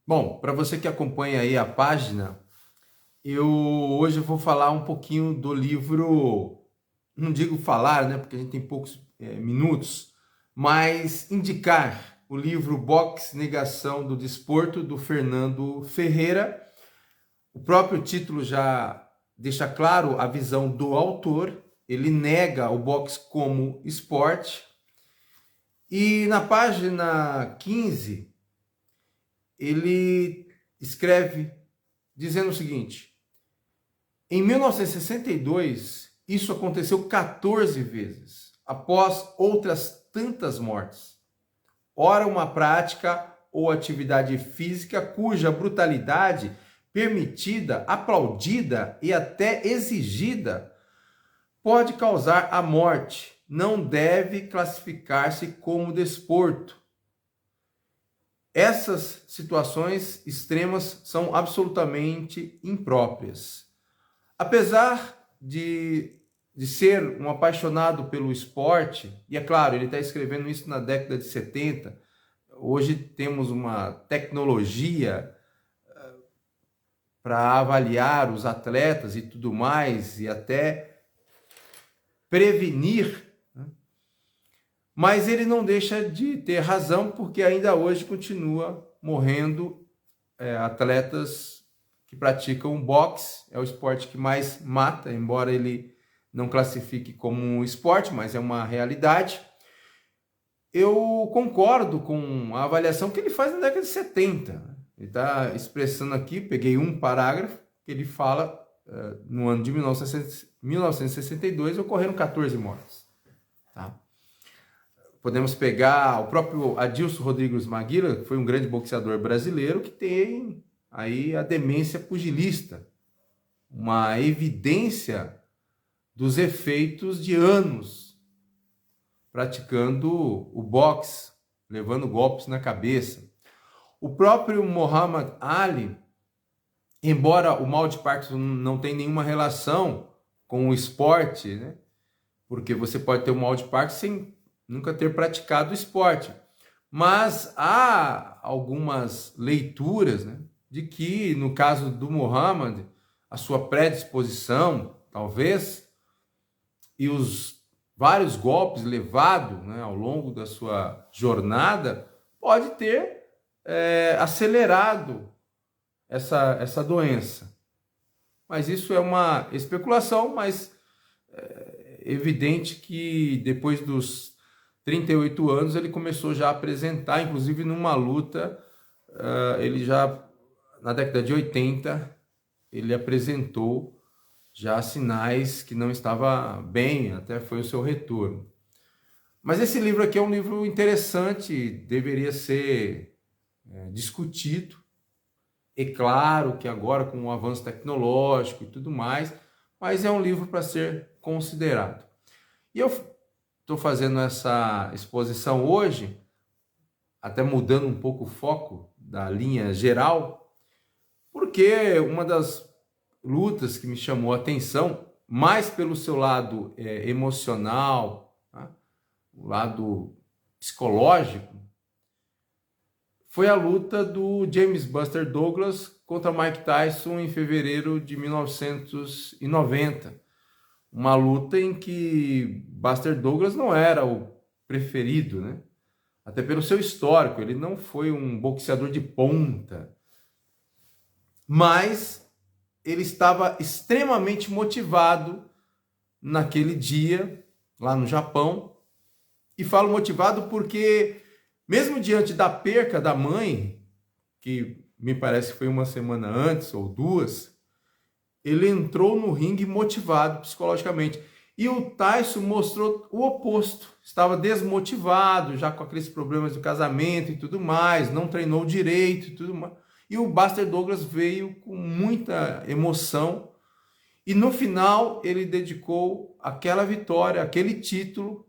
Bom, para você que acompanha aí a página, hoje eu vou falar um pouquinho do livro, não digo falar, né, porque a gente tem poucos minutos, mas indicar o livro Boxe Negação do Desporto, do Fernando Ferreira. O próprio título já deixa claro a visão do autor, ele nega o boxe como esporte. E na página 15, ele escreve dizendo o seguinte: em 1962, isso aconteceu 14 vezes, após outras tantas mortes. Ora, uma prática ou atividade física cuja brutalidade permitida, aplaudida e até exigida pode causar a morte, não deve classificar-se como desporto. Essas situações extremas são absolutamente impróprias. Apesar de ser um apaixonado pelo esporte, e é claro, ele está escrevendo isso na década de 70, hoje temos uma tecnologia para avaliar os atletas e tudo mais, e até prevenir, né? Mas ele não deixa de ter razão, porque ainda hoje continua morrendo atletas que praticam boxe. É o esporte que mais mata, embora ele não classifique como um esporte, mas é uma realidade. Eu concordo com a avaliação que ele faz na década de 70. Ele está expressando aqui, peguei um parágrafo, que ele fala, no ano de 1962, ocorreram 14 mortes. Tá? Podemos pegar o próprio Adilson Rodrigues Maguila, que foi um grande boxeador brasileiro, que tem aí a demência pugilista, uma evidência dos efeitos de anos praticando o boxe, levando golpes na cabeça. O próprio Muhammad Ali, embora o mal de Parkinson não tenha nenhuma relação com o esporte, né? Porque você pode ter o mal de Parkinson sem nunca ter praticado o esporte. Mas há algumas leituras, né, de que, no caso do Muhammad, a sua predisposição, talvez, e os vários golpes levados, né, ao longo da sua jornada, pode ter acelerado essa doença. Mas isso é uma especulação, mas é evidente que depois dos 38 anos ele começou já a apresentar, inclusive numa luta, ele já, na década de 80, ele apresentou já sinais que não estava bem, até foi o seu retorno. Mas esse livro aqui é um livro interessante, deveria ser discutido. É claro que agora com o avanço tecnológico e tudo mais, mas é um livro para ser considerado. E eu estou fazendo essa exposição hoje, até mudando um pouco o foco da linha geral, porque uma das lutas que me chamou a atenção, mais pelo seu lado emocional, tá? O lado psicológico, foi a luta do James Buster Douglas contra Mike Tyson em fevereiro de 1990. Uma luta em que Buster Douglas não era o preferido, né? Até pelo seu histórico, ele não foi um boxeador de ponta, mas ele estava extremamente motivado naquele dia, lá no Japão. E falo motivado porque, mesmo diante da perca da mãe, que me parece que foi uma semana antes ou duas, ele entrou no ringue motivado psicologicamente. E o Tyson mostrou o oposto. Estava desmotivado, já com aqueles problemas do casamento e tudo mais, não treinou direito e tudo mais. E o Buster Douglas veio com muita emoção. E no final ele dedicou aquela vitória, aquele título,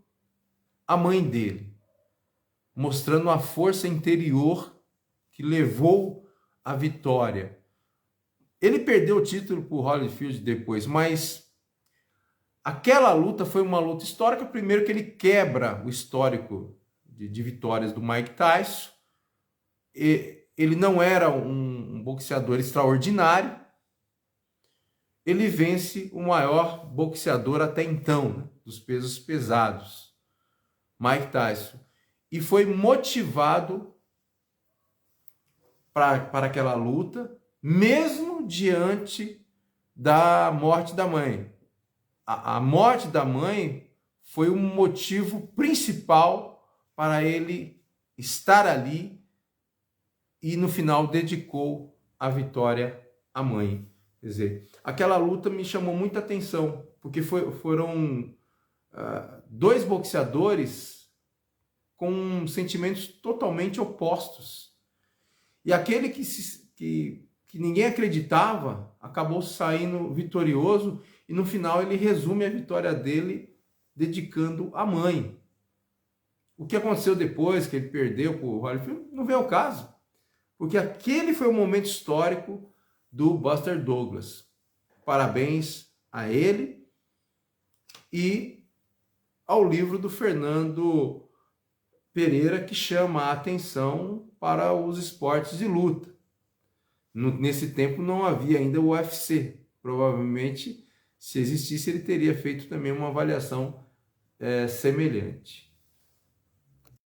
à mãe dele, mostrando a força interior que levou à vitória. Ele perdeu o título para o Holyfield depois, mas aquela luta foi uma luta histórica. Primeiro que ele quebra o histórico de vitórias do Mike Tyson. ele não era um boxeador extraordinário, ele vence o maior boxeador até então, né, dos pesos pesados, Mike Tyson, e foi motivado para aquela luta, mesmo diante da morte da mãe. A morte da mãe foi o motivo principal para ele estar ali e no final dedicou a vitória à mãe. Quer dizer, aquela luta me chamou muita atenção, porque foram dois boxeadores com sentimentos totalmente opostos. E aquele que ninguém acreditava acabou saindo vitorioso, e no final ele resume a vitória dele dedicando à mãe. O que aconteceu depois, que ele perdeu para o Holyfield, não vem ao caso, porque aquele foi o momento histórico do Buster Douglas. Parabéns a ele e ao livro do Fernando Pereira, que chama a atenção para os esportes de luta. Nesse tempo não havia ainda o UFC. Provavelmente, se existisse, ele teria feito também uma avaliação semelhante.